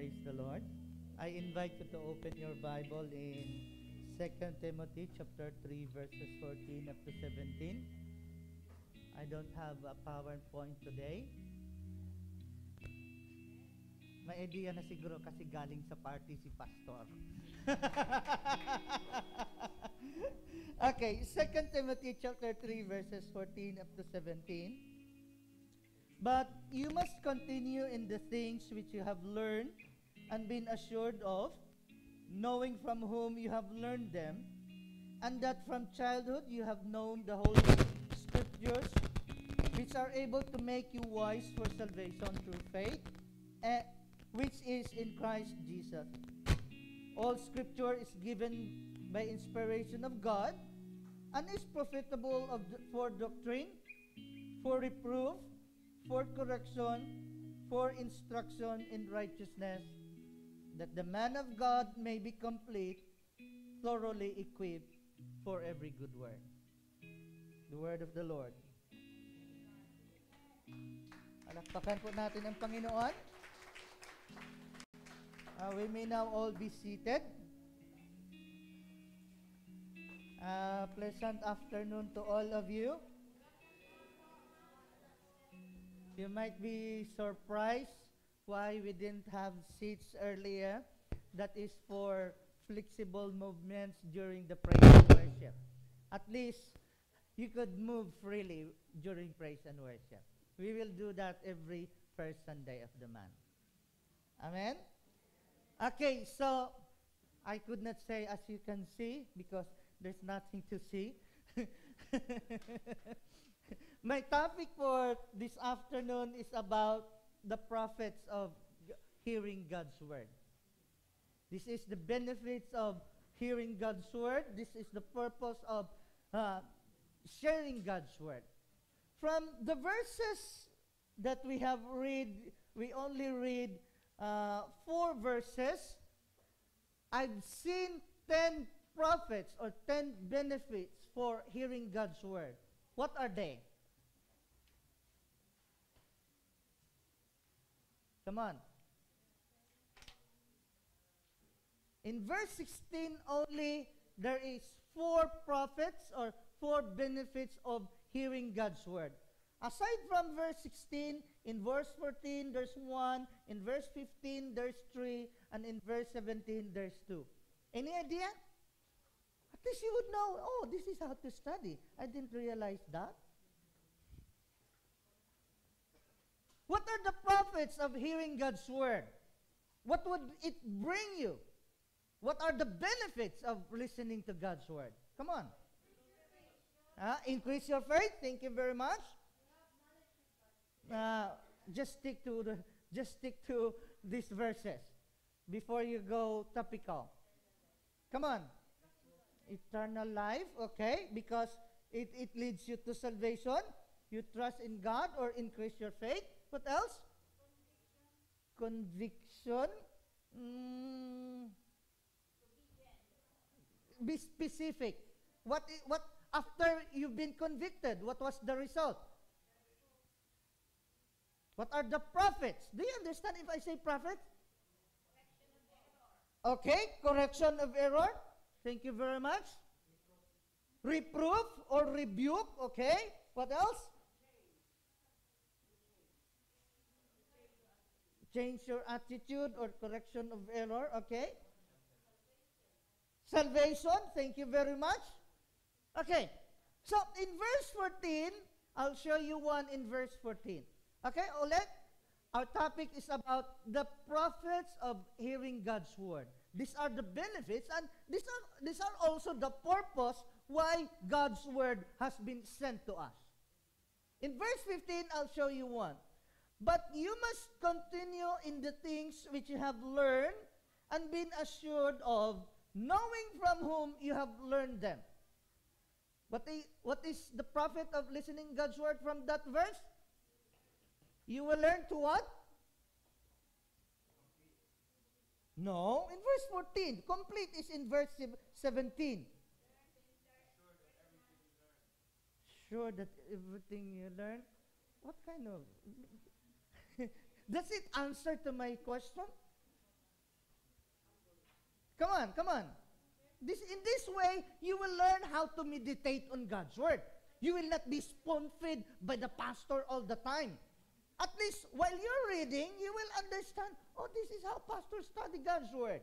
Praise the Lord. I invite you to open your Bible in 2 Timothy chapter 3 verses 14 up to 17. I don't have a PowerPoint today. May idea na siguro kasi galing sa party si Pastor. Okay, 2 Timothy chapter 3 verses 14 up to 17. But you must continue in the things which you have learned and been assured of, knowing from whom you have learned them, and that from childhood you have known the Holy Scriptures, which are able to make you wise for salvation through faith, which is in Christ Jesus. All Scripture is given by inspiration of God, and is profitable for doctrine, for reproof, for correction, for instruction in righteousness, that the man of God may be complete, thoroughly equipped for every good work. The word of the Lord. Palakpakan po natin ang Panginoon. We may now all be seated. Pleasant afternoon to all of you. You might be surprised why we didn't have seats earlier. That is for flexible movements during the praise and worship. At least you could move freely during praise and worship. We will do that every first Sunday of the month. Amen? Okay, so I could not say as you can see because there's nothing to see. My topic for this afternoon is about the prophets of hearing God's word. This is the benefits of hearing God's word. This is the purpose of sharing God's word. From the verses that we have read, we only read 4 verses. I've seen 10 prophets or 10 benefits for hearing God's word. What are they? Come on. In verse 16 only, there is 4 prophets or 4 benefits of hearing God's word. Aside from verse 16, in verse 14, there's 1. In verse 15, there's 3. And in verse 17, there's 2. Any idea? At least you would know, oh, this is how to study. I didn't realize that. What are the profits of hearing God's word? What would it bring you? What are the benefits of listening to God's word? Come on. Increase your faith. Thank you very much. Just stick to these verses before you go topical. Come on. Eternal life, okay, because it leads you to salvation. You trust in God or increase your faith. What else? Conviction. Be specific. What after you've been convicted, what was the result? What are the profits? Do you understand if I say profits? Okay, correction of error. Thank you very much. Reproof or rebuke, okay. What else? Change your attitude or correction of error, okay. Salvation, thank you very much. Okay, so in verse 14, I'll show you one in verse 14. Okay, ulit, our topic is about the prophets of hearing God's word. These are the benefits, and these are also the purpose why God's word has been sent to us. In verse 15, I'll show you one. But you must continue in the things which you have learned and been assured of, knowing from whom you have learned them. What is the profit of listening God's word from that verse? You will learn to what? No, in verse 14. Complete is in verse 17. Sure that everything you learn? What kind of... Does it answer to my question? Come on, come on. In this way, you will learn how to meditate on God's Word. You will not be spoon-fed by the pastor all the time. At least while you're reading, you will understand, oh, this is how pastors study God's Word.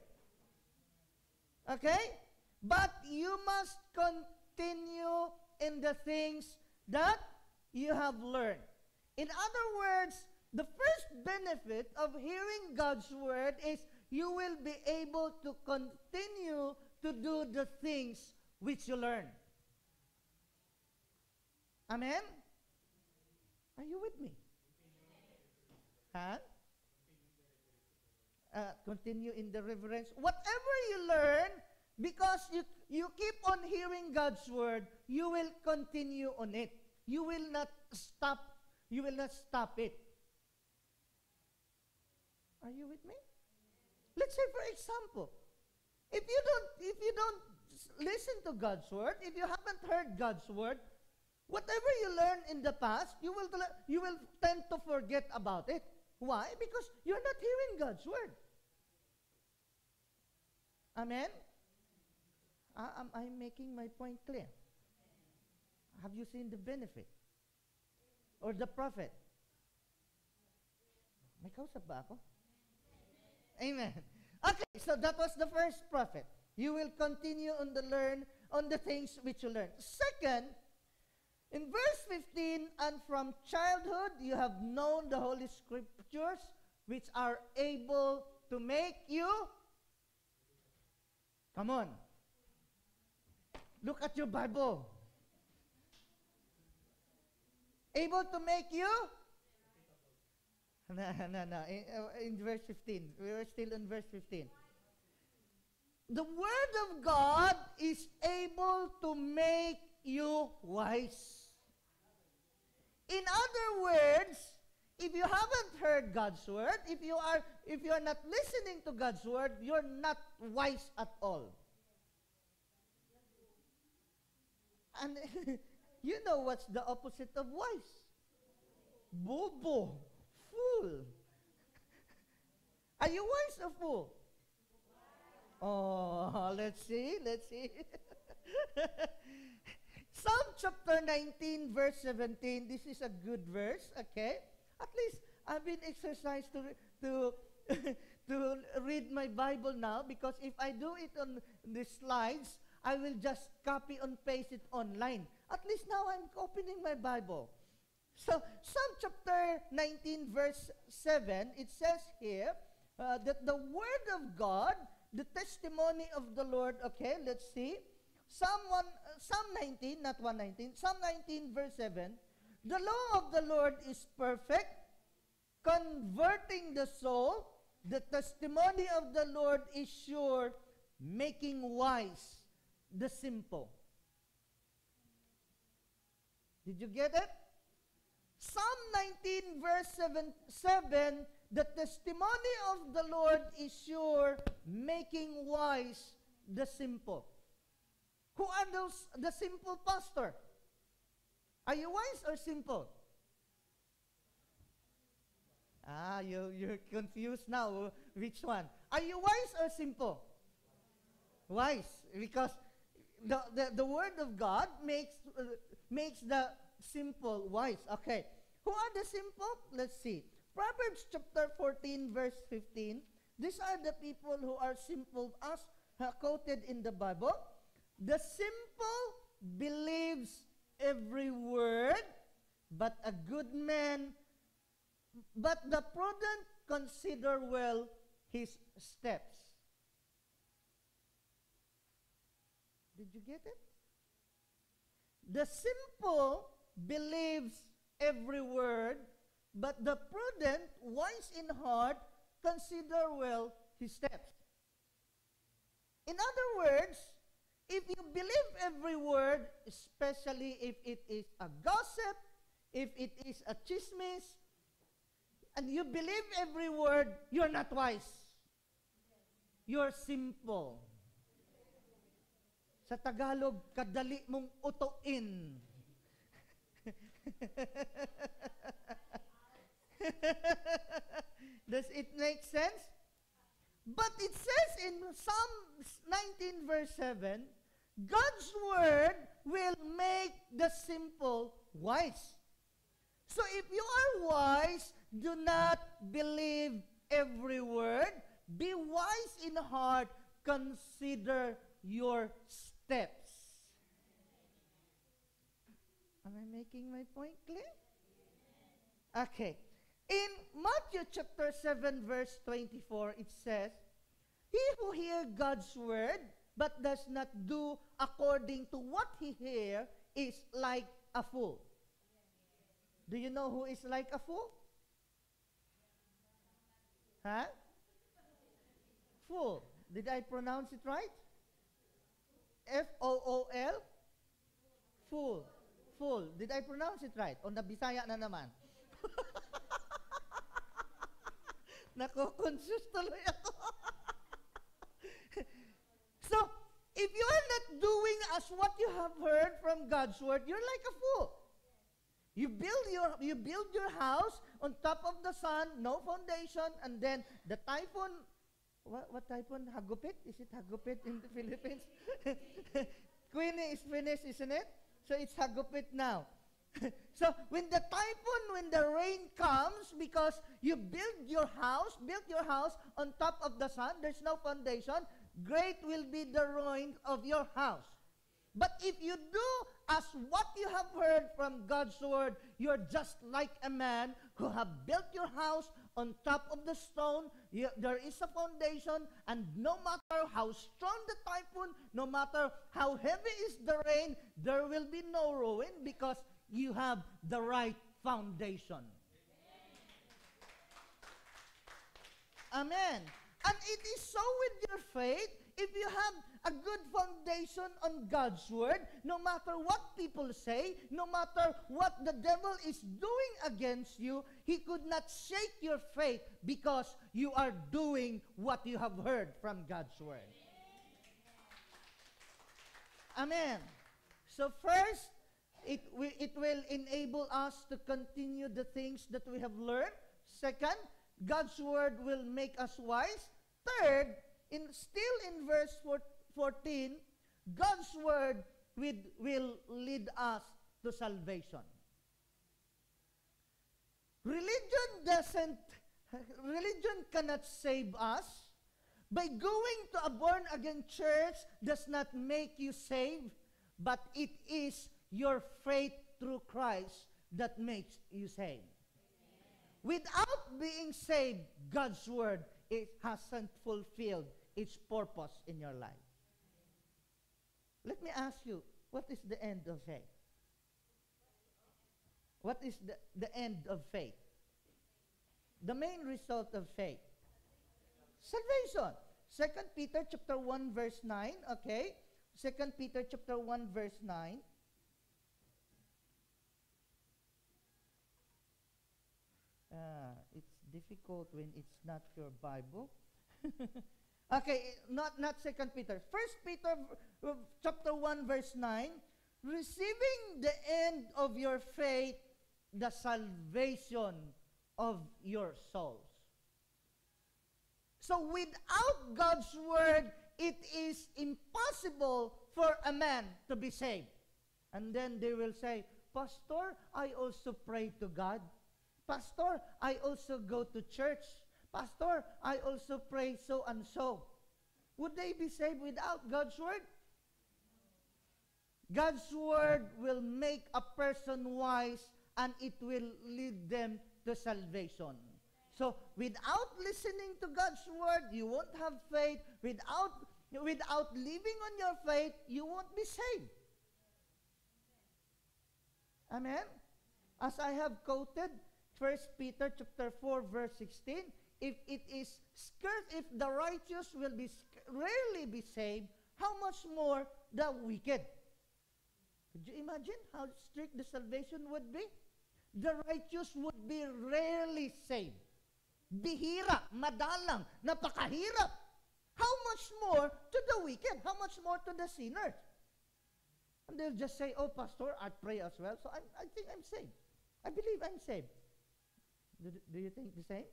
Okay? But you must continue in the things that you have learned. In other words, the first benefit of hearing God's Word is you will be able to continue to do the things which you learn. Amen? Are you with me? Huh? Continue in the reverence. Whatever you learn, because you keep on hearing God's Word, you will continue on it. You will not stop. You will not stop it. Are you with me? Let's say, for example, if you don't listen to God's Word, if you haven't heard God's Word, whatever you learned in the past, you will tend to forget about it. Why? Because you're not hearing God's Word. Amen? I'm making my point clear. Have you seen the benefit? Or the prophet? May kausap ba ako? Amen. Okay, so that was the first prophet. You will continue on the things which you learn. Second, in verse 15, and from childhood you have known the Holy Scriptures, which are able to make you. Come on. Look at your Bible. Able to make you? No. In verse 15. We are still in verse 15. The Word of God is able to make you wise. In other words, if you haven't heard God's Word, if you are not listening to God's Word, you're not wise at all. And you know what's the opposite of wise? Bobo. Fool. Are you wise or fool? Oh, let's see. Psalm chapter 19, verse 17. This is a good verse, okay? At least I've been exercised to read my Bible now, because if I do it on the slides, I will just copy and paste it online. At least now I'm opening my Bible. So, Psalm chapter 19, verse 7, it says here that the Word of God, the testimony of the Lord, okay, let's see. Psalm 19, not 119, Psalm 19, verse 7, the law of the Lord is perfect, converting the soul. The testimony of the Lord is sure, making wise the simple. Did you get it? Psalm 19, verse 7, the testimony of the Lord is sure, making wise the simple. Who are those, the simple, pastor? Are you wise or simple? You're confused now. Which one? Are you wise or simple? Wise, because the Word of God makes the simple wise. Okay. Who are the simple? Let's see. Proverbs chapter 14, verse 15. These are the people who are simple, as quoted in the Bible. The simple believes every word, but the prudent consider well his steps. Did you get it? The simple believes every word, but the prudent, wise in heart, consider well his steps. In other words, if you believe every word, especially if it is a gossip, if it is a chismis, and you believe every word, you're not wise. You're simple. Sa Tagalog, kadali mong utuin. Does it make sense? But it says in Psalm 14 verse 7, God's word will make the simple wise. So if you are wise, do not believe every word. Be wise in heart. Consider your steps. Am I making my point clear? Okay. In Matthew chapter 7 verse 24, it says, He who hears God's word but does not do according to what he hears is like a fool. Do you know who is like a fool? Huh? Fool. Did I pronounce it right? F-O-O-L? Fool. Fool. Did I pronounce it right? O nabisaya na naman? Nako-confuse tuloy ako. So, if you are not doing as what you have heard from God's word, you're like a fool. You build your house on top of the sun, no foundation, and then the typhoon, what typhoon? Hagupit? Is it Hagupit in the Philippines? Queenie is finished, isn't it? So it's Hagupit now. So when the typhoon, when the rain comes, because you build your house on top of the sun, there's no foundation, great will be the ruin of your house. But if you do as what you have heard from God's word, you're just like a man who have built your house on top of the stone. There is a foundation, and no matter how strong the typhoon, no matter how heavy is the rain, there will be no ruin because you have the right foundation. Amen. And it is so with your faith. If you have a good foundation on God's word, no matter what people say, no matter what the devil is doing against you, he could not shake your faith because you are doing what you have heard from God's word. Amen. So first, it will enable us to continue the things that we have learned. Second, God's word will make us wise. Third, still in verse 14, God's word will lead us to salvation. Religion cannot save us. By going to a born-again church does not make you saved, but it is your faith through Christ that makes you saved. Without being saved, God's word, it hasn't fulfilled its purpose in your life. Let me ask you, what is the end of faith? What is the end of faith? The main result of faith. Salvation. 2 Peter chapter 1 verse 9, okay? 2 Peter chapter 1 verse 9. It's difficult when it's not your Bible. Okay, not 2 Peter. 1 Peter chapter 1 verse 9. Receiving the end of your faith, the salvation of your souls. So without God's word, it is impossible for a man to be saved. And then they will say, Pastor, I also pray to God. Pastor, I also go to church. Pastor, I also pray so and so. Would they be saved without God's word? God's word will make a person wise and it will lead them to salvation. So, without listening to God's word, you won't have faith. Without living on your faith, you won't be saved. Amen? As I have quoted, 1 Peter chapter 4, verse 16, if the righteous will rarely be saved, how much more the wicked? Could you imagine how strict the salvation would be? The righteous would be rarely saved. Bihira, madalang, napakahirap. How much more to the wicked? How much more to the sinners? And they'll just say, oh, Pastor, I pray as well, so I think I'm saved. I believe I'm saved. Do you think the same?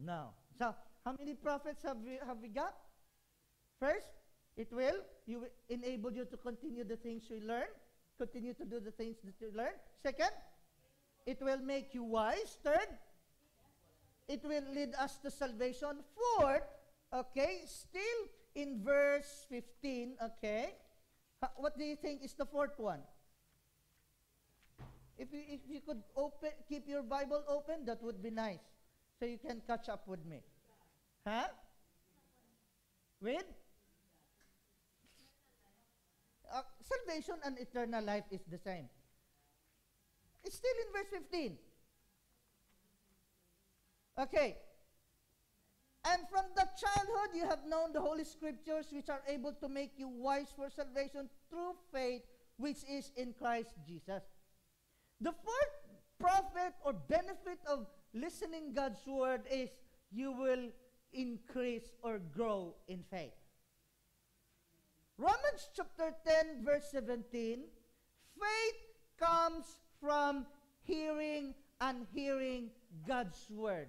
No. So, how many prophets have we got? First, It will enable you to continue the things you learn, continue to do the things that you learn. Second, it will make you wise. Third, it will lead us to salvation. Fourth, okay, still in verse 15, okay, what do you think is the fourth one? If you could keep your Bible open, that would be nice. So you can catch up with me. Huh? With? Salvation and eternal life is the same. It's still in verse 15. Okay. And from the childhood you have known the Holy Scriptures, which are able to make you wise for salvation through faith, which is in Christ Jesus. The fourth profit or benefit of listening God's word is you will increase or grow in faith. Romans chapter 10 verse 17, faith comes from hearing and hearing God's word.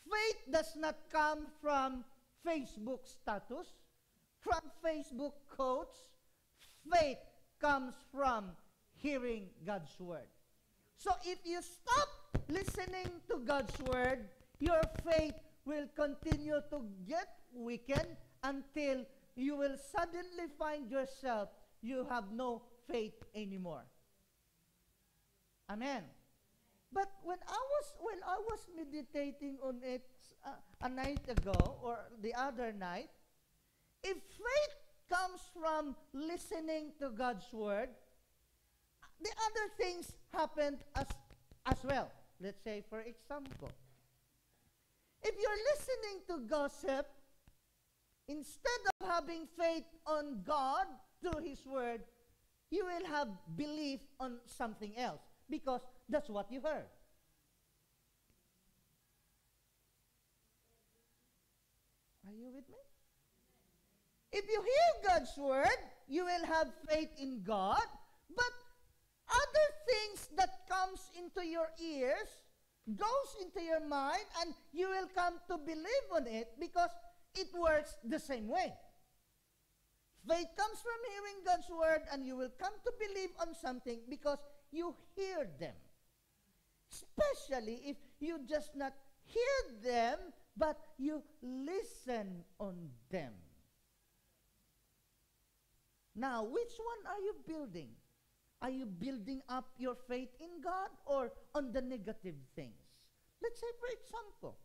Faith does not come from Facebook status, from Facebook quotes. Faith comes from hearing God's word. So if you stop listening to God's word, your faith will continue to get weakened until you will suddenly find yourself, you have no faith anymore. Amen. But when I was meditating on it a night ago or the other night, if faith comes from listening to God's word, the other things happened as well. Let's say, for example, if you're listening to gossip, instead of having faith on God through His word, you will have belief on something else because that's what you heard. Are you with me? If you hear God's word, you will have faith in God, but other things that comes into your ears goes into your mind and you will come to believe on it because it works the same way. Faith comes from hearing God's word and you will come to believe on something because you hear them. Especially if you just not hear them, but you listen on them. Now, which one are you building? Are you building up your faith in God or on the negative things? Let's say, for example,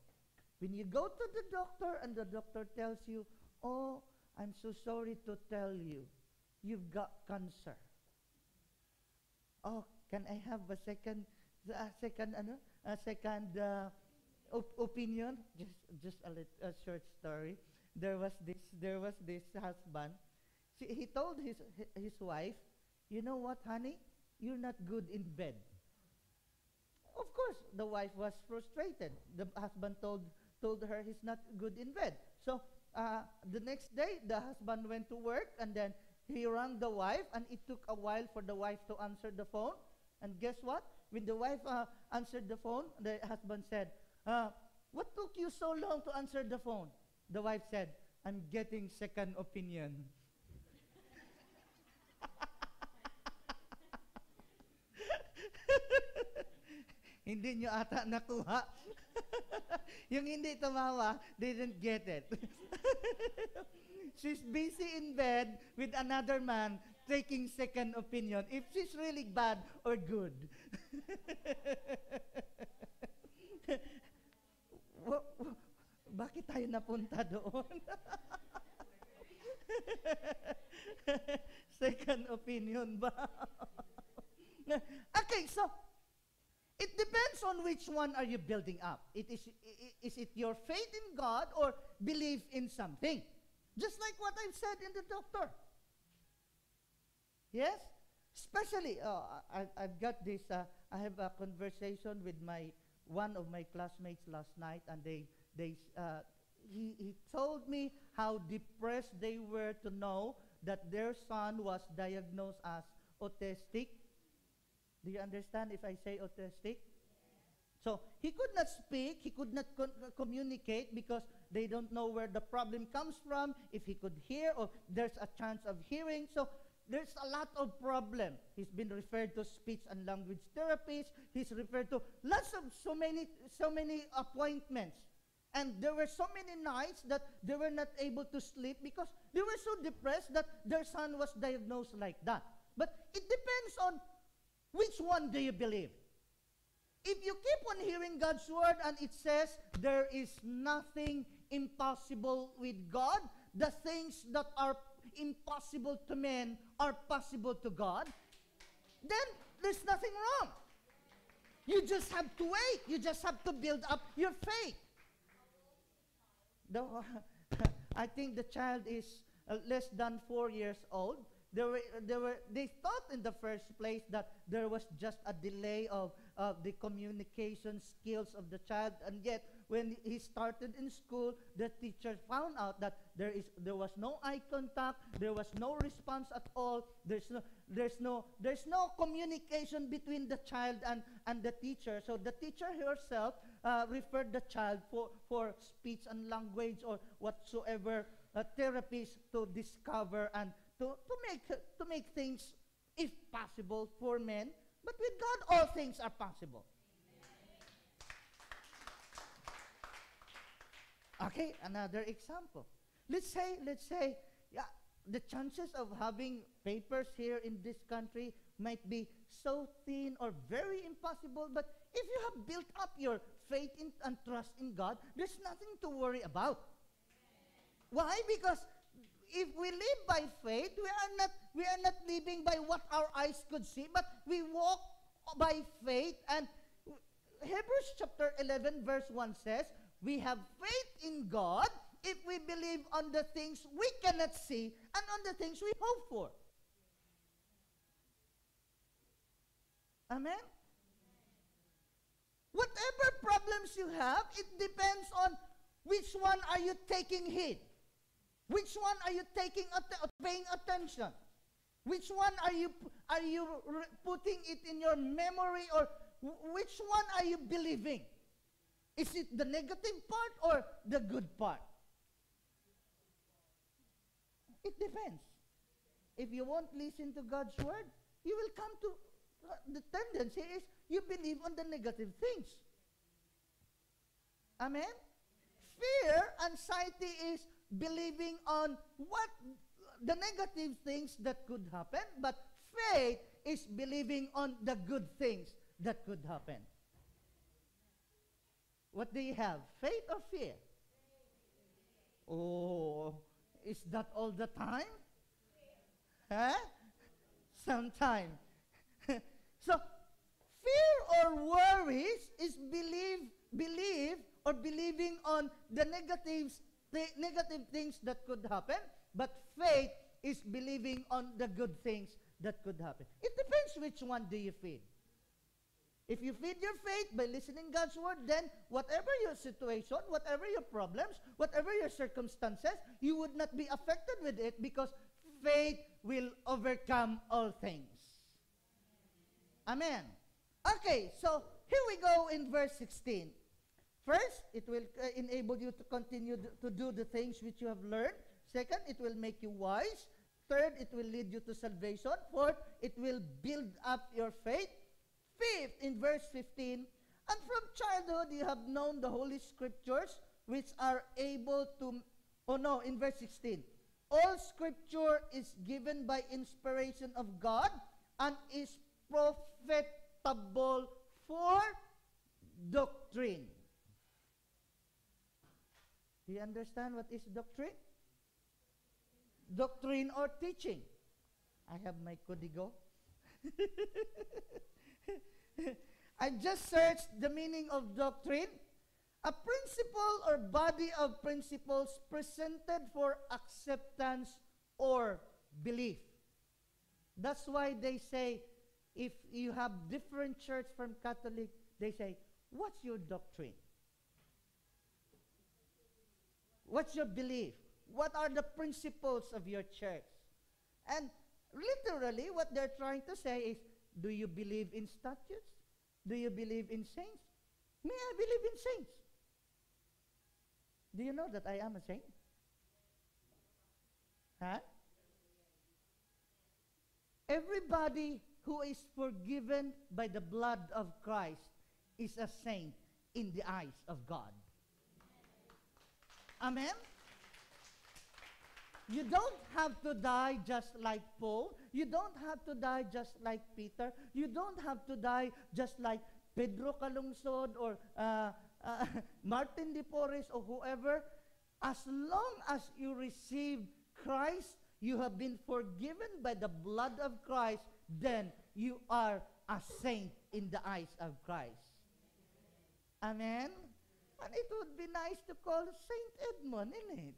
when you go to the doctor and the doctor tells you, oh, I'm so sorry to tell you, you've got cancer. Oh, can I have a second opinion? Just a short story. There was this husband. He told his wife, you know what, honey? You're not good in bed. Of course, the wife was frustrated. The husband told her he's not good in bed. So the next day, the husband went to work, and then he rang the wife, and it took a while for the wife to answer the phone. And guess what? When the wife answered the phone, the husband said, what took you so long to answer the phone? The wife said, I'm getting second opinion. Hindi nyo ata nakuha. Yung hindi tumawa, they didn't get it. She's busy in bed with another man taking second opinion if she's really bad or good. Bakit tayo napunta doon? Second opinion ba? Okay, so it depends on which one are you building up. Is it your faith in God or belief in something? Just like what I've said in the doctor. Yes? Especially, I've got this, I have a conversation with one of my classmates last night, and he told me how depressed they were to know that their son was diagnosed as autistic. Do you understand if I say autistic? So he could not speak, he could not communicate because they don't know where the problem comes from, if he could hear or there's a chance of hearing. So there's a lot of problem. He's been referred to speech and language therapists. He's referred to lots of so many appointments. And there were so many nights that they were not able to sleep because they were so depressed that their son was diagnosed like that. But it depends on which one do you believe. If you keep on hearing God's word and it says there is nothing impossible with God, the things that are impossible to men are possible to God, then there's nothing wrong. You just have to wait. You just have to build up your faith. I think the child is less than 4 years old. They thought in the first place that there was just a delay of the communication skills of the child, and yet when he started in school, the teacher found out that there was no eye contact, there was no response at all, there's no communication between the child and the teacher. So the teacher herself referred the child for speech and language or whatsoever therapies to discover and to make things, if possible, for men. But with God, all things are possible. Okay, another example. Let's say, yeah, the chances of having papers here in this country might be so thin or very impossible, but if you have built up your faith and trust in God, there's nothing to worry about. Why? Because if we live by faith, we are not living by what our eyes could see, but we walk by faith. And Hebrews chapter 11 verse 1 says, we have faith in God if we believe on the things we cannot see and on the things we hope for. Amen? Whatever problems you have, it depends on which one are you taking heed. Which one are you paying attention? Which one are you putting it in your memory, or which one are you believing? Is it the negative part or the good part? It depends. If you won't listen to God's word, you will come to the tendency is you believe on the negative things. Amen? Fear, anxiety is believing on what the negative things that could happen, but faith is believing on the good things that could happen. What do you have? Faith or fear? Oh, is that all the time? Huh? Sometime. So, fear or worries is believing on the negative things that could happen, but faith is believing on the good things that could happen. It depends which one do you feed. If you feed your faith by listening God's word, then whatever your situation, whatever your problems, whatever your circumstances, you would not be affected with it because faith will overcome all things. Amen. Okay, so here we go in verse 16. First, it will enable you to continue to do the things which you have learned. Second, it will make you wise. Third, it will lead you to salvation. Fourth, it will build up your faith. Fifth, in verse 15, and from childhood you have known the Holy Scriptures, which are able to, in verse 16, all Scripture is given by inspiration of God and is profitable for doctrine. Do you understand what is doctrine? Doctrine or teaching. I have my codigo. I just searched the meaning of doctrine. A principle or body of principles presented for acceptance or belief. That's why they say, if you have different church from Catholic, they say, what's your doctrine? What's your belief? What are the principles of your church? And literally, what they're trying to say is, do you believe in statutes? Do you believe in saints? Me, I believe in saints. Do you know that I am a saint? Huh? Everybody who is forgiven by the blood of Christ is a saint in the eyes of God. Amen? You don't have to die just like Paul. You don't have to die just like Peter. You don't have to die just like Pedro Calungsod or Martin de Porres or whoever. As long as you receive Christ, you have been forgiven by the blood of Christ, then you are a saint in the eyes of Christ. Amen? And it would be nice to call Saint Edmund, isn't it?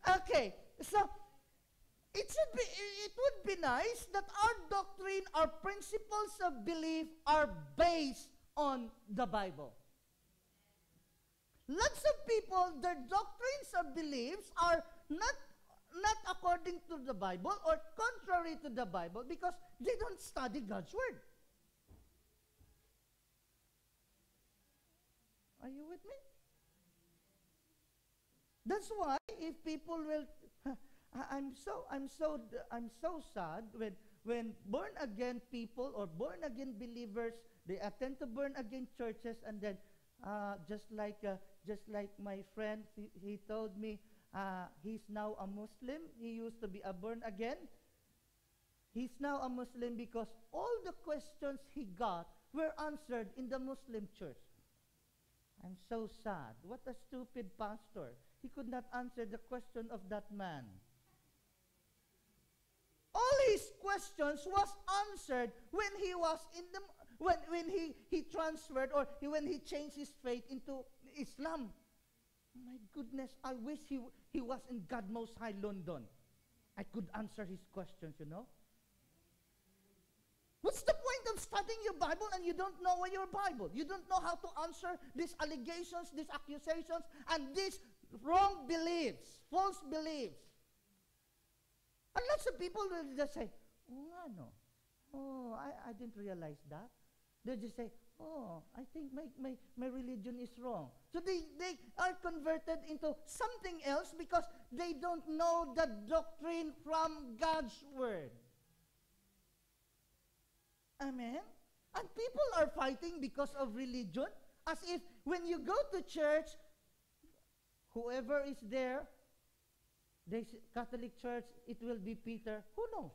Okay, so it would be nice that our doctrine, our principles of belief are based on the Bible. Lots of people, their doctrines or beliefs are not according to the Bible or contrary to the Bible because they don't study God's Word. Are you with me? That's why if people will, I'm so sad when born again people or born again believers, they attend to born again churches, and then just like my friend, he told me he's now a Muslim. He used to be a born again. He's now a Muslim because all the questions he got were answered in the Muslim church. I'm so sad. What a stupid pastor. He could not answer the question of that man. All his questions was answered when he was in the when he transferred or when he changed his faith into Islam. My goodness, I wish he was in God Most High London. I could answer his questions, you know. What's the point of studying your Bible and you don't know your Bible? You don't know how to answer these allegations, these accusations, and these wrong beliefs, false beliefs. And lots of people will just say, oh, no. Oh, I didn't realize that. They'll just say, oh, I think my religion is wrong. So they are converted into something else because they don't know the doctrine from God's Word. Amen? And people are fighting because of religion, as if when you go to church, whoever is there, the Catholic Church, it will be Peter. Who knows?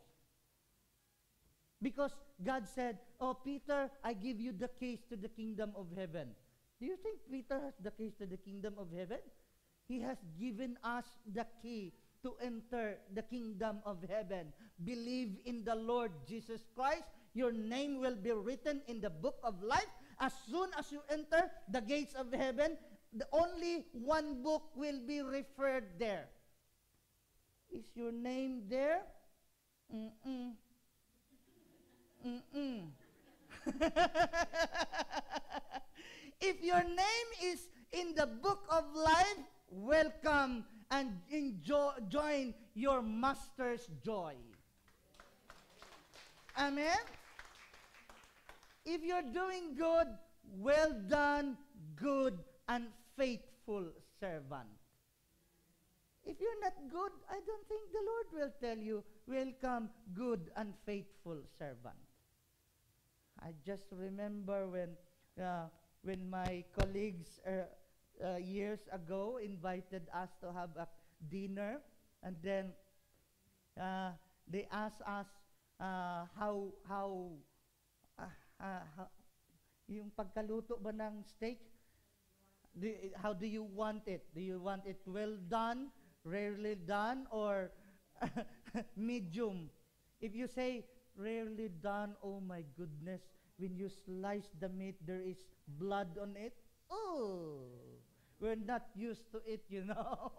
Because God said, oh, Peter, I give you the keys to the kingdom of heaven. Do you think Peter has the keys to the kingdom of heaven? He has given us the key to enter the kingdom of heaven. Believe in the Lord Jesus Christ. Your name will be written in the book of life. As soon as you enter the gates of heaven, the only one book will be referred there. Is your name there? If your name is in the book of life, welcome and join your master's joy. Amen? If you're doing good, well done, good and faithful servant. If you're not good, I don't think the Lord will tell you, welcome, good and faithful servant. I just remember when my colleagues years ago invited us to have a dinner, and then they asked us how yung pagkaluto ba ng steak, how do you want it? Do you want it well done, rarely done, or medium? If you say rarely done, oh my goodness, when you slice the meat, there is blood on it. Oh, we're not used to it, you know.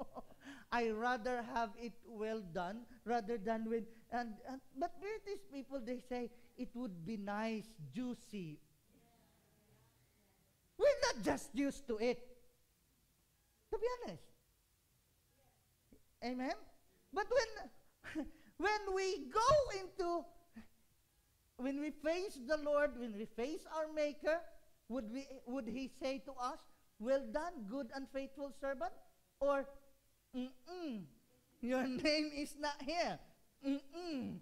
I rather have it well done rather than when, but British people, they say it would be nice, juicy. We're not just used to it, to be honest. Amen? But when we go into when we face the Lord, when we face our Maker, would He say to us, "Well done, good and faithful servant," or "Mm-mm, your name is not here"? Mm-mm.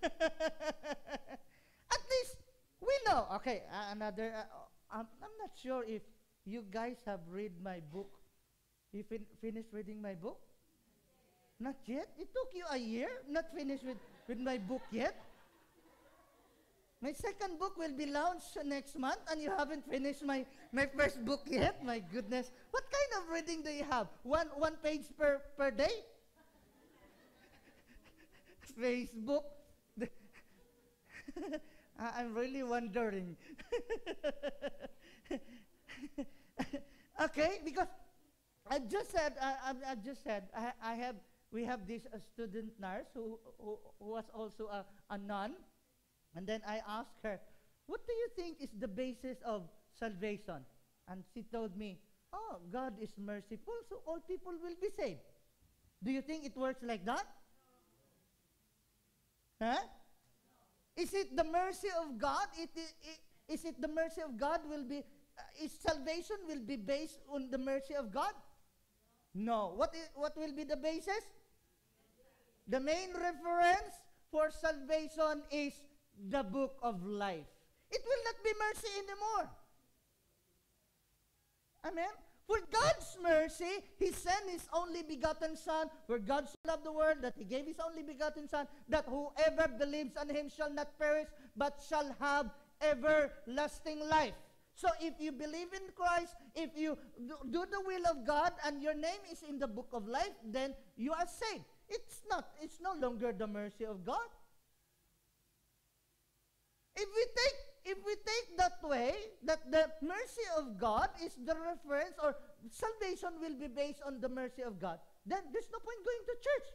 At least we know. Okay, another. I'm not sure if you guys have read my book. You finished reading my book? Not yet? It took you a year? Not finished with my book yet? My second book will be launched next month and you haven't finished my first book yet? My goodness. What kind of reading do you have? One page per day? Facebook? I'm really wondering. Okay, because I just said, we have this student nurse who was also a nun. And then I asked her, "What do you think is the basis of salvation?" And she told me, "Oh, God is merciful, so all people will be saved." Do you think it works like that? Huh? Is it the mercy of God? Is it the mercy of God is salvation will be based on the mercy of God? No. What will be the basis? The main reference for salvation is the book of life. It will not be mercy anymore. Amen? For God's mercy, He sent His only begotten Son. For God so loved the world that He gave His only begotten Son, that whoever believes on Him shall not perish, but shall have everlasting life. So if you believe in Christ, if you do the will of God, and your name is in the book of life, then you are saved. It's no longer the mercy of God. If we take that way, that the mercy of God is the reference, or salvation will be based on the mercy of God, then there's no point going to church.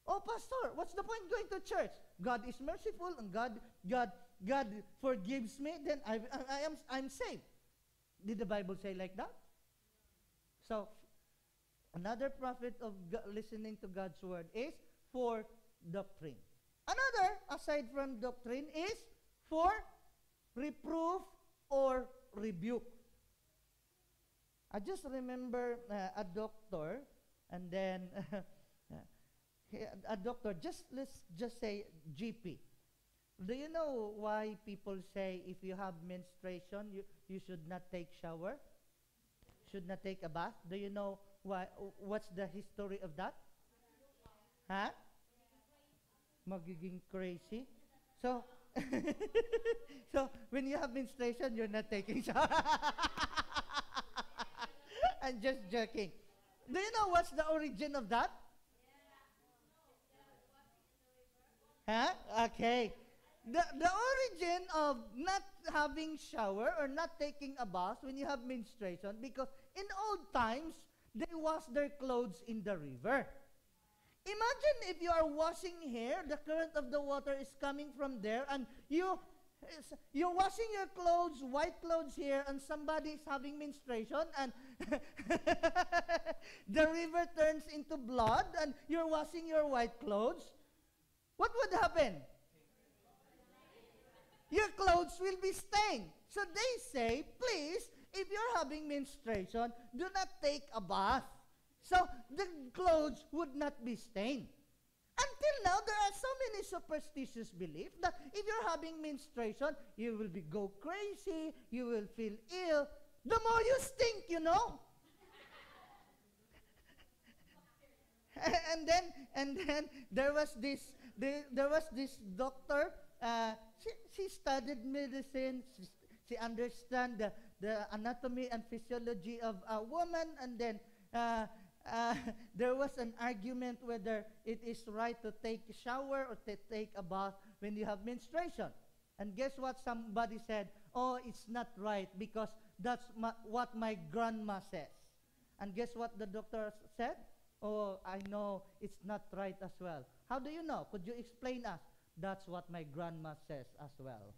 Oh, pastor, what's the point going to church? God is merciful, and God forgives me, then I'm saved. Did the Bible say like that? So, another profit of listening to God's word is for doctrine. Another, aside from doctrine, is for reproof or rebuke. I just remember a doctor, and then a doctor, let's just say GP. Do you know why people say if you have menstruation, you should not take shower? Should not take a bath? Do you know why? What's the history of that? Huh? Magiging crazy. So, so when you have menstruation, you're not taking shower. I'm just joking. Do you know what's the origin of that? Huh? Okay. The origin of not having shower or not taking a bath when you have menstruation, because in old times, they wash their clothes in the river. Imagine if you are washing here, the current of the water is coming from there, and you're washing your clothes, white clothes here, and somebody is having menstruation, and the river turns into blood, and you're washing your white clothes. What would happen? Your clothes will be stained. So they say, please, if you're having menstruation, do not take a bath. So the clothes would not be stained. Until now, there are so many superstitious beliefs that if you're having menstruation, you will go crazy, you will feel ill. The more you stink, you know. and then there was this doctor. She studied medicine. She understand the anatomy and physiology of a woman, and then there was an argument whether it is right to take a shower or to take a bath when you have menstruation. And guess what? Somebody said, "Oh, it's not right because that's what my grandma says." And guess what the doctor said? "Oh, I know it's not right as well." How do you know? Could you explain us? That's what my grandma says as well.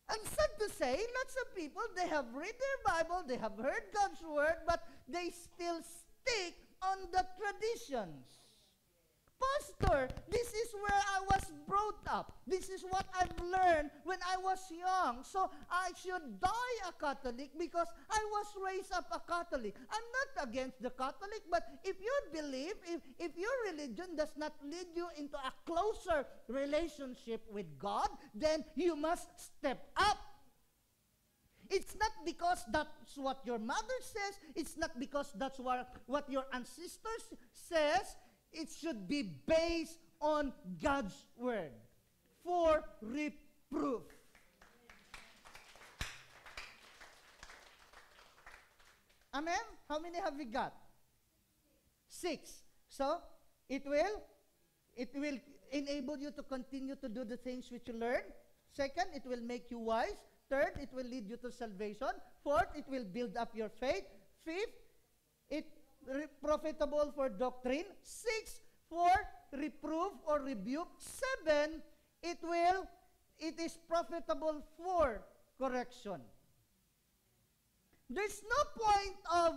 And sad to say, lots of people, they have read their Bible, they have heard God's word, but they still stick on the traditions. Pastor, this is where I was brought up. This is what I've learned when I was young. So I should die a Catholic because I was raised up a Catholic. I'm not against the Catholic, but if you believe, if your religion does not lead you into a closer relationship with God, then you must step up. It's not because that's what your mother says. It's not because that's what your ancestors says. It should be based on God's word for reproof. Amen? How many have we got? 6. So, it will enable you to continue to do the things which you learn. Second, it will make you wise. Third, it will lead you to salvation. Fourth, it will build up your faith. Fifth, it profitable for doctrine. 6, for reproof or rebuke. 7, it is profitable for correction. There's no point of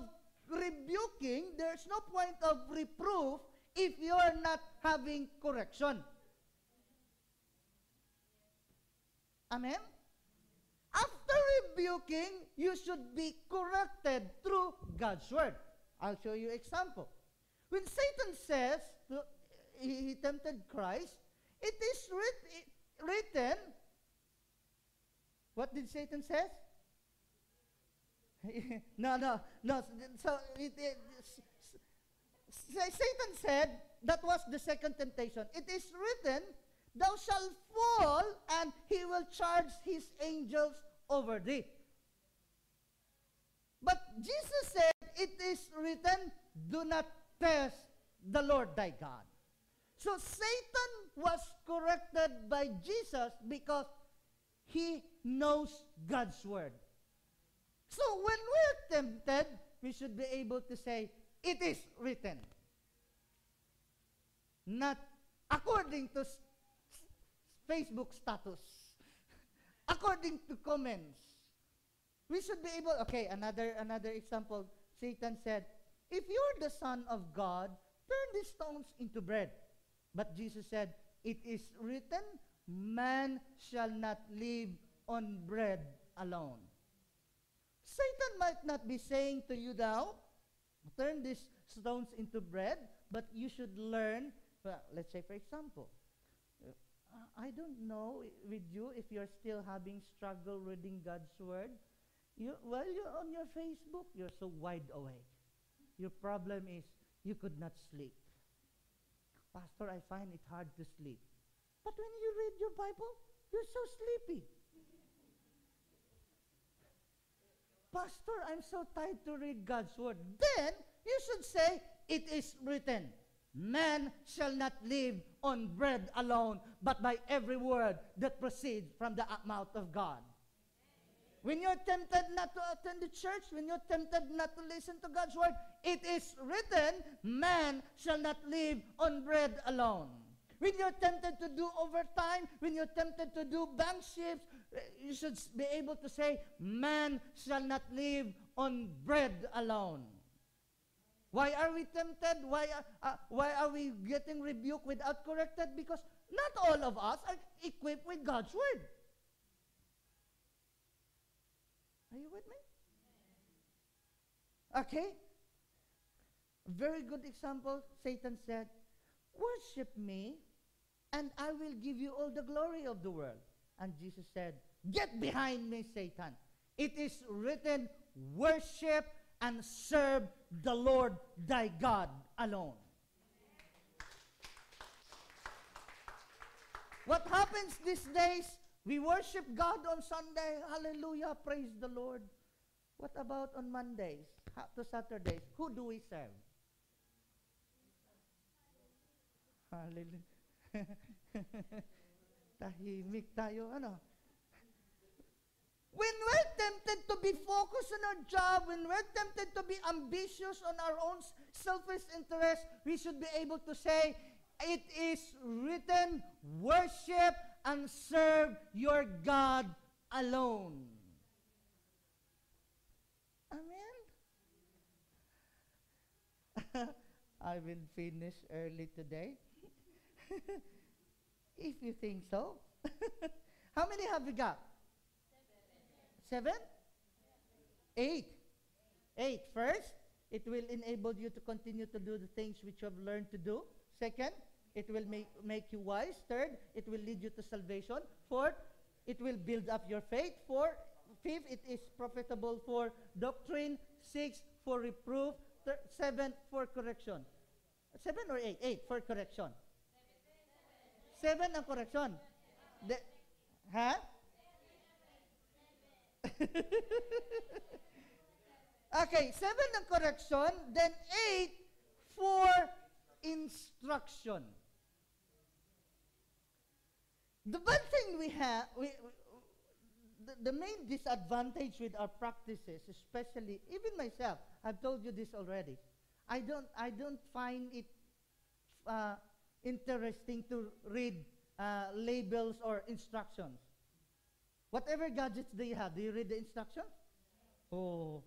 rebuking, there's no point of reproof if you're not having correction. Amen? After rebuking, you should be corrected through God's word. I'll show you example. When Satan says, he tempted Christ, it is written, what did Satan say? No. So Satan said, that was the second temptation. It is written, thou shalt fall, and he will charge his angels over thee. But Jesus said, it is written, do not test the Lord thy God. So Satan was corrected by Jesus because he knows God's word. So when we're tempted, we should be able to say, it is written. Not according to Facebook status, according to comments. We should be able, okay, another example. Satan said, if you're the Son of God, turn these stones into bread. But Jesus said, it is written, man shall not live on bread alone. Satan might not be saying to you now, turn these stones into bread, but you should learn, well, let's say for example, I don't know with you if you're still having struggle reading God's word. While you're on your Facebook, you're so wide awake. Your problem is you could not sleep. Pastor, I find it hard to sleep. But when you read your Bible, you're so sleepy. Pastor, I'm so tired to read God's word. Then, you should say, it is written, man shall not live on bread alone, but by every word that proceeds from the mouth of God. When you're tempted not to attend the church, when you're tempted not to listen to God's word, it is written, man shall not live on bread alone. When you're tempted to do overtime, when you're tempted to do bank shifts, you should be able to say, man shall not live on bread alone. Why are we tempted? Why are we getting rebuked without corrected? Because not all of us are equipped with God's word. Are you with me? Okay. Very good example. Satan said, worship me, and I will give you all the glory of the world. And Jesus said, get behind me, Satan. It is written, worship and serve the Lord thy God alone. What happens these days? We worship God on Sunday. Hallelujah. Praise the Lord. What about on Mondays to Saturdays? Who do we serve? Hallelujah. Tahimik tayo, ano? When we're tempted to be focused on our job, when we're tempted to be ambitious on our own selfish interest, we should be able to say, it is written, worship and serve your God alone. Amen? I will finish early today. If you think so. How many have we got? Seven? Eight. Eight. First, it will enable you to continue to do the things which you have learned to do. Second, it will make you wise. Third, it will lead you to salvation. Fourth, it will build up your faith. Fifth, it is profitable for doctrine. Sixth, for reproof. Seventh, for correction. Seven or eight? Eight for correction. Seven ang correction. Ha? Okay, seven ang correction, then eight for instruction. The bad thing we have, the main disadvantage with our practices, especially, even myself, I've told you this already, I don't find it interesting to read labels or instructions. Whatever gadgets do you have, do you read the instructions? Oh.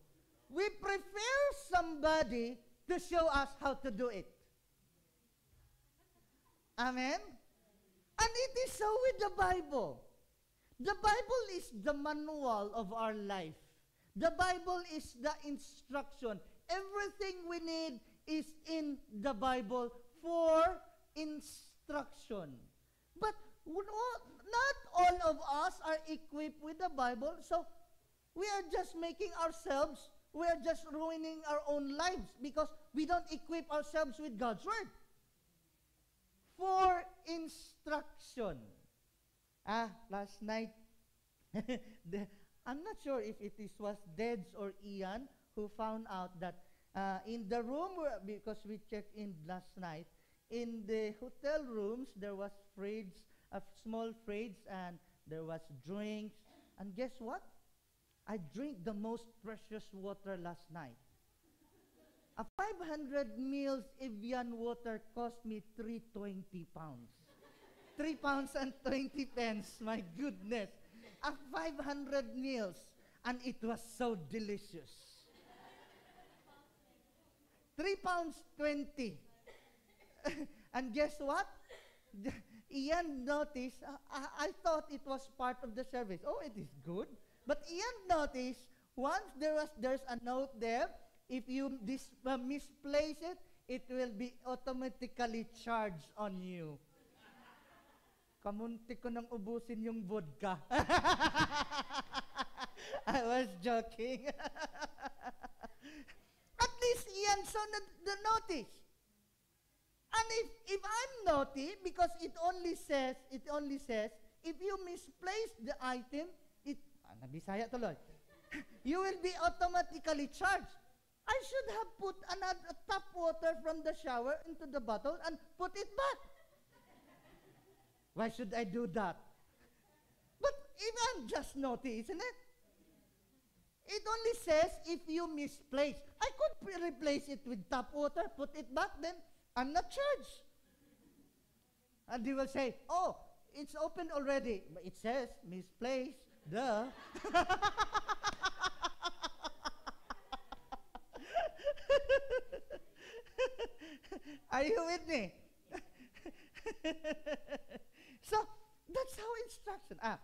We prefer somebody to show us how to do it. Amen? And it is so with the Bible. The Bible is the manual of our life. The Bible is the instruction. Everything we need is in the Bible for instruction. But not all of us are equipped with the Bible, so we are just ruining our own lives because we don't equip ourselves with God's Word. For instruction. Last night, I'm not sure if it was Deds or Ian who found out that in the room, because we checked in last night, in the hotel rooms, there was fridge, a small fridge, and there was drinks. And guess what? I drank the most precious water last night. A 500 ml Evian water cost me 320 pounds. 3 pounds and 20 pence, my goodness. A 500 ml, and it was so delicious. 3 pounds 20. And guess what? Ian noticed, I thought it was part of the service. Oh, it is good. But Ian noticed, once there's a note there, if you misplace it, it will be automatically charged on you. Kamunti ko nang ubusin yung vodka. I was joking. At least Ian saw the notice. And if I'm naughty, because it only says, if you misplace the item, nabisaya tuloy, you will be automatically charged. I should have put another tap water from the shower into the bottle and put it back. Why should I do that? But if I'm just naughty, isn't it? It only says if you misplace. I could replace it with tap water, put it back, then I'm not charged. And they will say, oh, it's open already. But it says misplaced. Duh. Are you with me? So, that's how instruction. A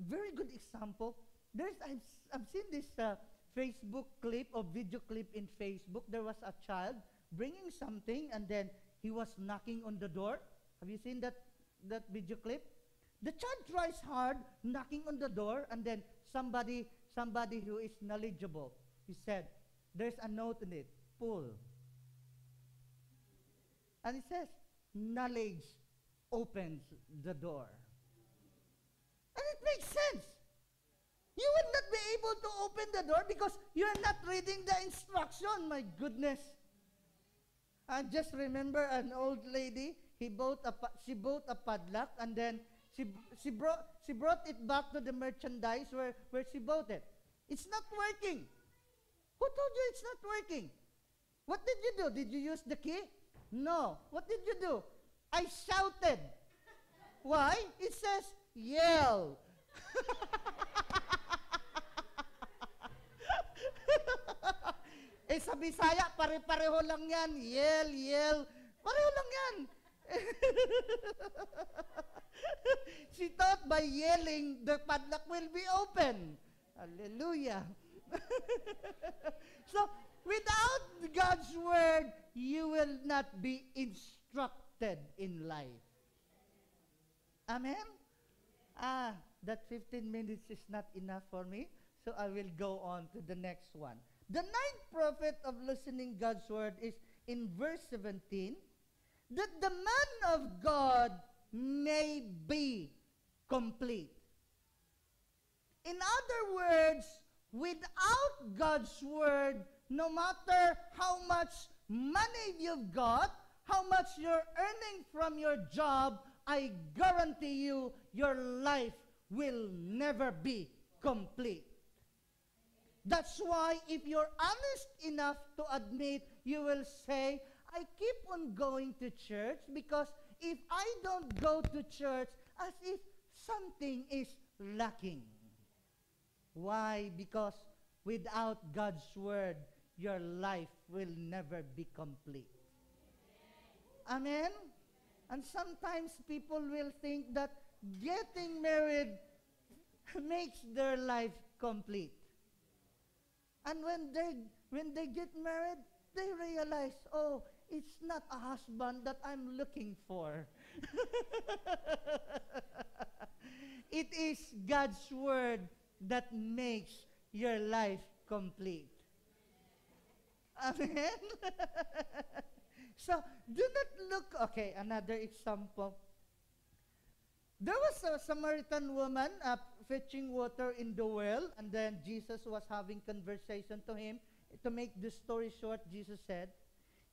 very good example. I've seen this Facebook clip or video clip in Facebook. There was a child bringing something, and then he was knocking on the door. Have you seen that video clip? The child tries hard, knocking on the door, and then somebody who is knowledgeable, he said, there's a note in it, pull. And it says, knowledge opens the door. And it makes sense. You would not be able to open the door because you're not reading the instruction. My goodness. I just remember an old lady, she bought a padlock, and then she brought it back to the merchandise where she bought it. It's not working. Who told you it's not working? What did you do? Did you use the key? No. What did you do? I shouted. Why? It says, yell. Eh sa Bisaya, pare-pareho lang yan. Yell. Pareho lang yan. She thought by yelling, the padlock will be open. Hallelujah. So, without God's word, you will not be instructed in life. Amen? That 15 minutes is not enough for me, so I will go on to the next one. The ninth prophet of listening God's word is in verse 17, that the man of God may be complete. In other words, without God's word, no matter how much money you've got, how much you're earning from your job, I guarantee you, your life will never be complete. That's why if you're honest enough to admit, you will say, I keep on going to church because if I don't go to church, as if something is lacking. Why? Because without God's word, your life will never be complete. Amen? And sometimes people will think that getting married makes their life complete. And when they get married, they realize, oh, it's not a husband that I'm looking for. It is God's word that makes your life complete. Amen? So, do not look, okay, another example. There was a Samaritan woman fetching water in the well, and then Jesus was having conversation to him. To make the story short, Jesus said,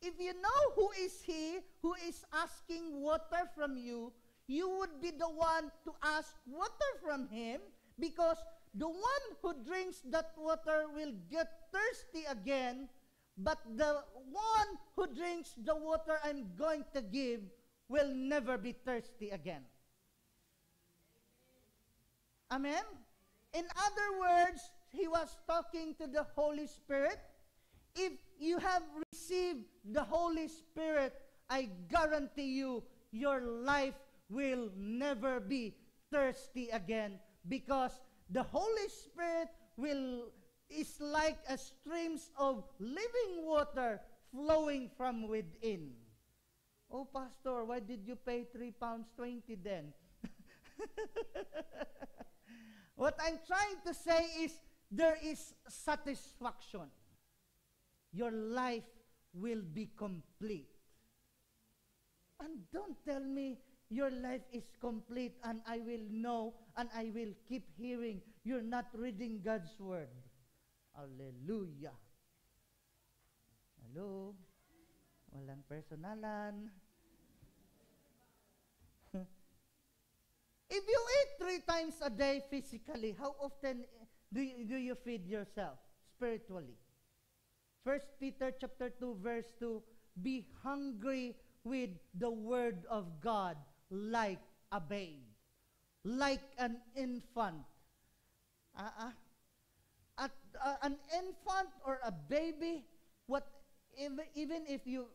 if you know who is he who is asking water from you, you would be the one to ask water from him, because the one who drinks that water will get thirsty again, but the one who drinks the water I'm going to give will never be thirsty again. Amen? In other words, he was talking to the Holy Spirit. If you have received the Holy Spirit, I guarantee you, your life will never be thirsty again, because the Holy Spirit is like a streams of living water flowing from within. Oh, Pastor, why did you pay 3 pounds 20 then? What I'm trying to say is, there is satisfaction. Your life will be complete. And don't tell me your life is complete and I will know and I will keep hearing you're not reading God's word. Hallelujah. Hello? Walang personalan. If you eat 3 times a day physically, how often do you feed yourself spiritually? 1 Peter chapter 2 verse 2, be hungry with the word of God like a babe, like an infant. An infant or a baby, even if you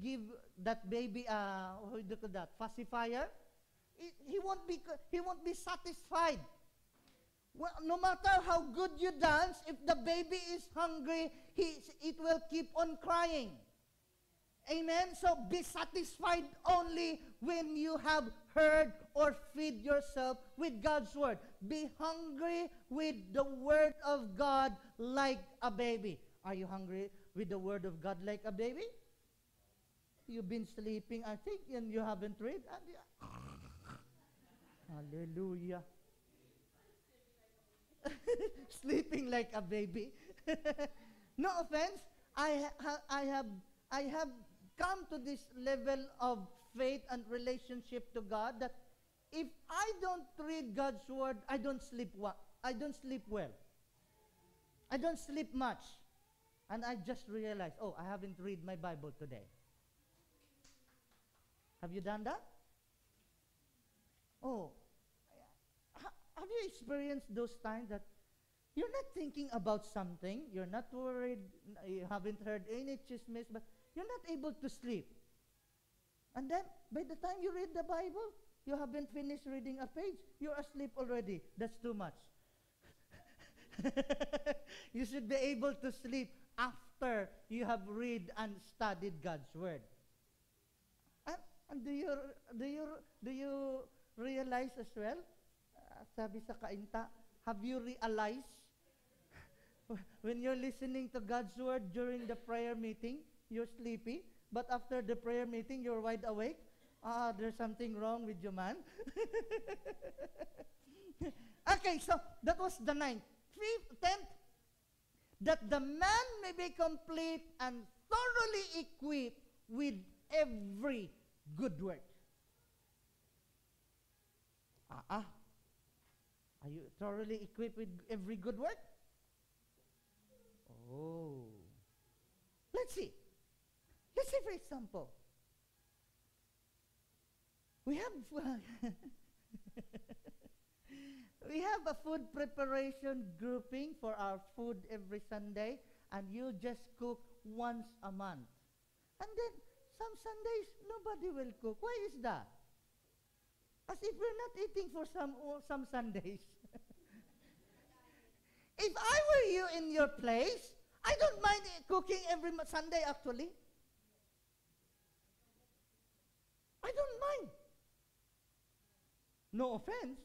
give that baby what do you call that, pacifier, he won't be satisfied. Well, no matter how good you dance, if the baby is hungry, it will keep on crying. Amen? So be satisfied only when you have heard or feed yourself with God's word. Be hungry with the word of God like a baby. Are you hungry with the word of God like a baby? You've been sleeping, I think, and you haven't read. Hallelujah. Sleeping like a baby. No offense. I have come to this level of faith and relationship to God that if I don't read God's word, I don't sleep well. I don't sleep much. And I just realized, oh, I haven't read my Bible today. Have you done that? Oh, have you experienced those times that You're not thinking about something. You're not worried. You haven't heard any chismes, but you're not able to sleep. And then, by the time you read the Bible, you haven't finished reading a page. You're asleep already. That's too much. You should be able to sleep after you have read and studied God's Word. And do you realize as well? Sabi sa kainta, have you realized when you're listening to God's Word during the prayer meeting, you're sleepy, but after the prayer meeting, you're wide awake? There's something wrong with you, man. Okay, so that was the 9th. 10th, that the man may be complete and thoroughly equipped with every good work. Are you thoroughly equipped with every good work? Oh. Let's see. Let's say, for example, we have we have a food preparation grouping for our food every Sunday, and you just cook once a month. And then some Sundays, nobody will cook. Why is that? As if we're not eating for some Sundays. If I were you in your place, I don't mind cooking every Sunday actually. I don't mind. No offense.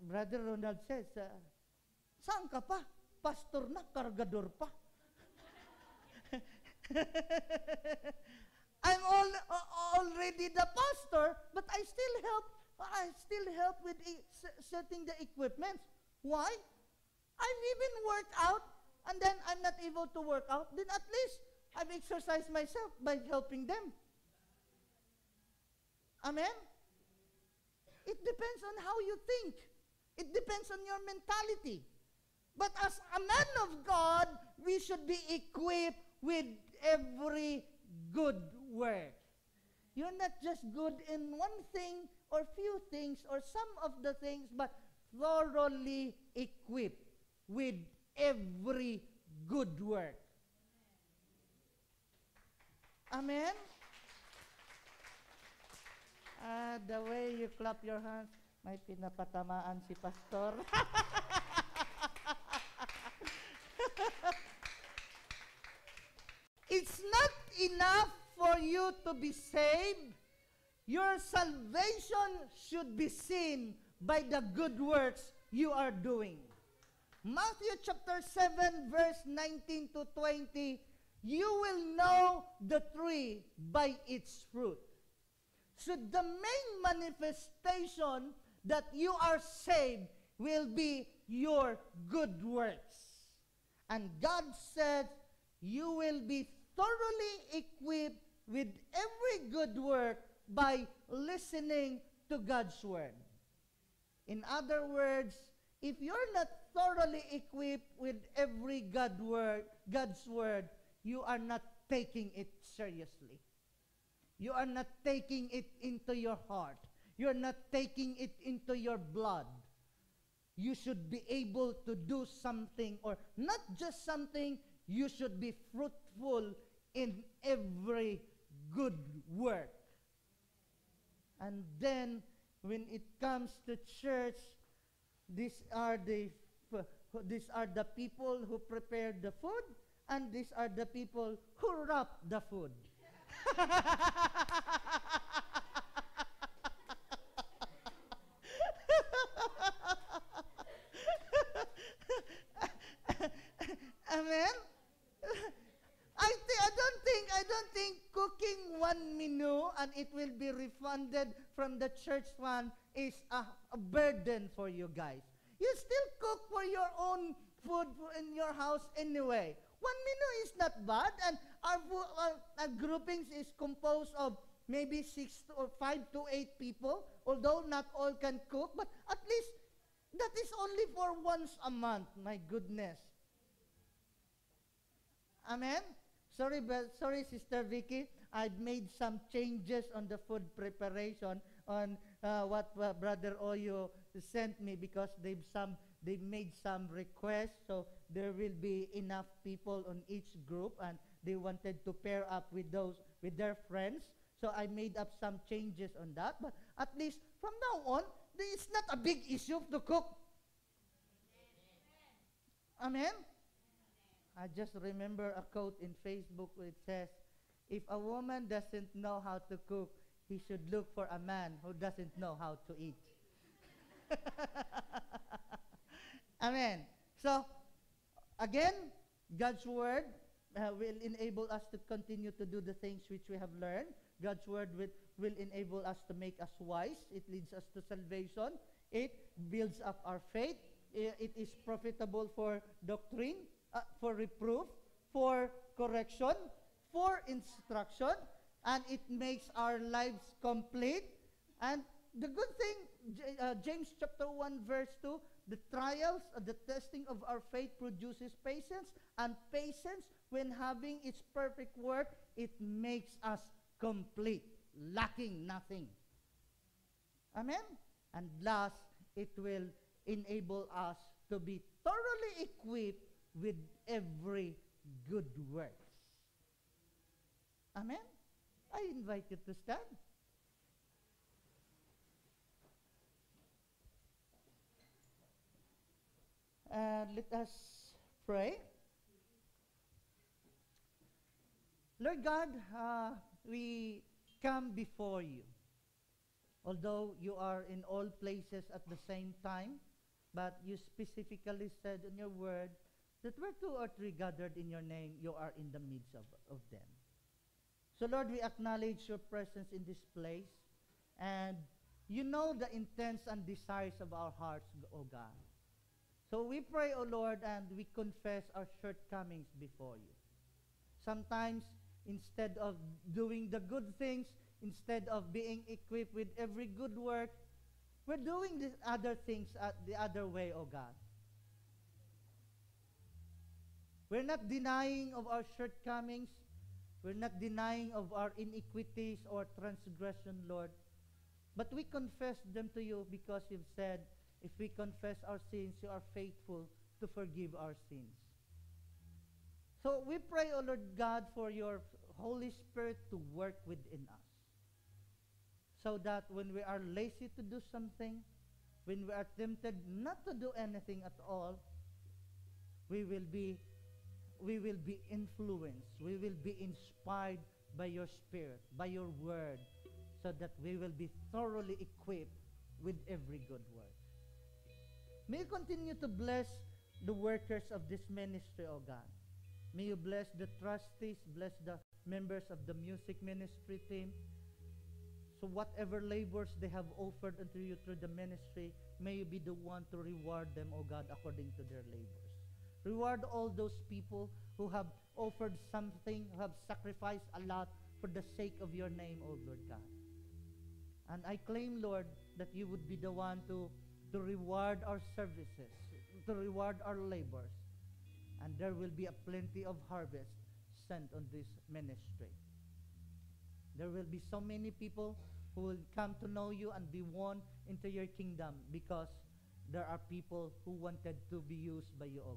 Brother Ronald says, saan ka pa? Pastor na, kargador pa. I'm already the pastor, but I still help with setting the equipment. Why? I've even worked out, and then I'm not able to work out. Then at least I've exercised myself by helping them. Amen? It depends on how you think. It depends on your mentality. But as a man of God, we should be equipped with every good work. You're not just good in one thing or few things or some of the things, but thoroughly equipped with every good work. Amen? The way you clap your hands, may pinapatamaan si Pastor. It's not enough for you to be saved. Your salvation should be seen by the good works you are doing. Matthew chapter 7, verse 19 to 20, you will know the tree by its fruit. So the main manifestation that you are saved will be your good works. And God said, you will be thoroughly equipped with every good work by listening to God's Word. In other words, if you're not thoroughly equipped with every God's Word, you are not taking it seriously. You are not taking it into your heart. You're not taking it into your blood. You should be able to do something, or not just something, you should be fruitful in every good work. And then, when it comes to church, these are the people who prepare the food, and these are the people who wrap the food. Amen. I don't think cooking one menu and it will be refunded from the church fund is a burden for you guys. You still cook for your own food in your house anyway. One menu is not bad, and our groupings is composed of maybe 5 to 8 people, although not all can cook, but at least that is only for once a month. My goodness. Amen? Sorry, Sister Vicky. I've made some changes on the food preparation on what Brother Oyo sent me, because they've they made some requests, so there will be enough people on each group, and they wanted to pair up with those with their friends. So I made up some changes on that, but at least from now on, it's not a big issue to cook. Amen. I just remember a quote in Facebook where it says, "If a woman doesn't know how to cook, he should look for a man who doesn't know how to eat." Amen. So, again, God's word will enable us to continue to do the things which we have learned. God's word will enable us to make us wise. It leads us to salvation. It builds up our faith. It is profitable for doctrine, for reproof, for correction, for instruction, and it makes our lives complete. And the good thing, James chapter 1 verse 2, the trials, the testing of our faith produces patience, and patience, when having its perfect work, it makes us complete, lacking nothing. Amen? And last, it will enable us to be thoroughly equipped with every good works. Amen? I invite you to stand. Let us pray. Lord God, we come before you. Although you are in all places at the same time, but you specifically said in your word that where two or three gathered in your name, you are in the midst of them. So Lord, we acknowledge your presence in this place, and you know the intents and desires of our hearts, O God. So we pray, O Lord, and we confess our shortcomings before you. Sometimes, instead of doing the good things, instead of being equipped with every good work, we're doing these other things the other way, O God. We're not denying of our shortcomings. We're not denying of our iniquities or transgression, Lord. But we confess them to you because you've said, if we confess our sins, you are faithful to forgive our sins. So we pray, O Lord God, for your Holy Spirit to work within us, so that when we are lazy to do something, when we are tempted not to do anything at all, we will be influenced, we will be inspired by your Spirit, by your word, so that we will be thoroughly equipped with every good work. May you continue to bless the workers of this ministry, O God. May you bless the trustees, bless the members of the music ministry team. So whatever labors they have offered unto you through the ministry, may you be the one to reward them, O God, according to their labors. Reward all those people who have offered something, who have sacrificed a lot for the sake of your name, O Lord God. And I claim, Lord, that you would be the one to reward our services, to reward our labors, and there will be a plenty of harvest sent on this ministry. There will be so many people who will come to know you and be won into your kingdom because there are people who wanted to be used by you, O